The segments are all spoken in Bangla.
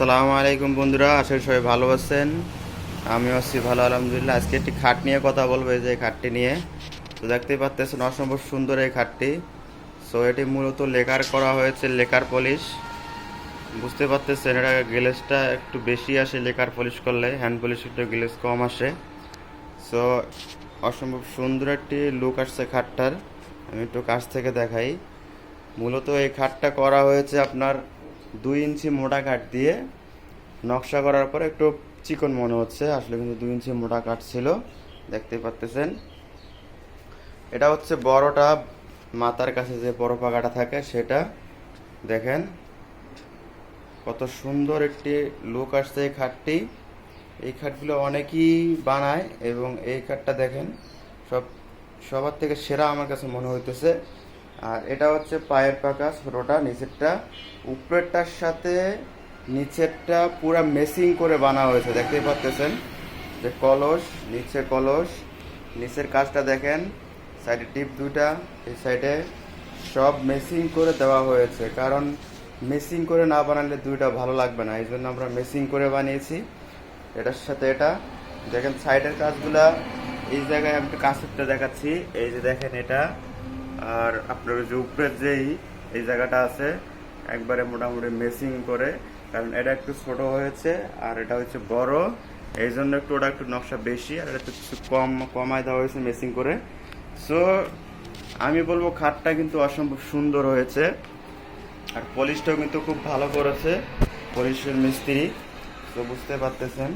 আসসালামু আলাইকুম বন্ধুরা, আশা করি সবাই ভালো আছেন। আমি আছি ভালো আলহামদুলিল্লাহ। আজকে একটি খাট নিয়ে কথা বলবো, এই যে খাটটি নিয়ে। তো দেখতেই পাচ্ছেন অসম্ভব সুন্দর এই খাটটি। সো এটি মূলত লেকার করা হয়েছে, লেকার পলিশ। বুঝতে পারতেছেন এটা গ্লেসটা একটু বেশি আসে লেকার পলিশ করলে, হ্যান্ড পলিশ একটু গ্লেস কম আসে। সো অসম্ভব সুন্দর একটি লুক আসছে খাটটার। আমি একটু কাছ থেকে দেখাই। মূলত এই খাটটা করা হয়েছে আপনার 2 ইঞ্চি মোটা কাঠ দিয়ে। নকশা করার পর একটু চিকন মনে হচ্ছে, আসলে কিন্তু 2 ইঞ্চি মোটা কাঠ ছিল, দেখতে পাচ্তেছেন। এটা হচ্ছে বড়টা, মাথার কাছে যে বড় পাকাটা থাকে সেটা। দেখেন কত সুন্দর একটি লুক আসছে এই খাটটি। এই খাটগুলো অনেকেই বানায় এবং এই খাটটা দেখেন সবার থেকে সেরা আমার কাছে মনে হইতেছে। আর এটা হচ্ছে পায়ের পাকা ছোটটা, নিচেরটা উপরেরটার সাথে নিচেরটা পুরা মেসিং করে বানা হয়েছে, দেখতেই পাচ্তেছেন। যে কলস, নিচে কলস, নিচের কাজটা দেখেন, সাইডে টিপ দুইটা, এই সাইডে সব মেসিং করে দেওয়া হয়েছে। কারণ মেসিং করে না বানালে দুইটা ভালো লাগবে না, এই জন্য আমরা মেসিং করে বানিয়েছি। এটার সাথে এটা দেখেন সাইডের কাজগুলা। এই জায়গায় আমি একটু কাছেরটা দেখাচ্ছি, এই যে দেখেন এটা। আর আপনার যে উপরের যেই এই জায়গাটা আছে একবারে মোটামুটি মেসিং করে, কারণ এটা একটু ছোট হয়েছে আর এটা হচ্ছে বড়, এই জন্য একটু ওটা একটু নকশা বেশি, আর এটা কিছু কমায় দেওয়া হয়েছে মেসিং করে। সো আমি বলবো খাটটা কিন্তু অসম্ভব সুন্দর হয়েছে, আর পলিশটাও কিন্তু খুব ভালো করেছে পলিশের মিস্ত্রি। তো বুঝতে পারতেছেন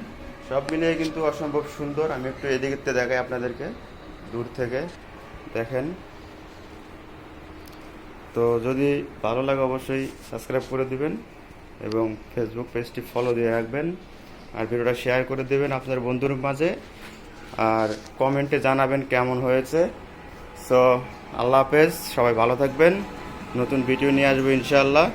সব মিলিয়ে কিন্তু অসম্ভব সুন্দর। আমি একটু এদিকে দেখাই আপনাদেরকে দূর থেকে, দেখেন। তো যদি ভালো লাগে অবশ্যই সাবস্ক্রাইব করে দিবেন এবং ফেসবুক পেজটি ফলো দিয়ে রাখবেন, আর ভিডিওটা শেয়ার করে দেবেন আপনার বন্ধুর মাঝে, আর কমেন্টে জানাবেন কেমন হয়েছে। সো আল্লাহ হাফেজ, সবাই ভালো থাকবেন। নতুন ভিডিও নিয়ে আসবো ইনশাআল্লাহ।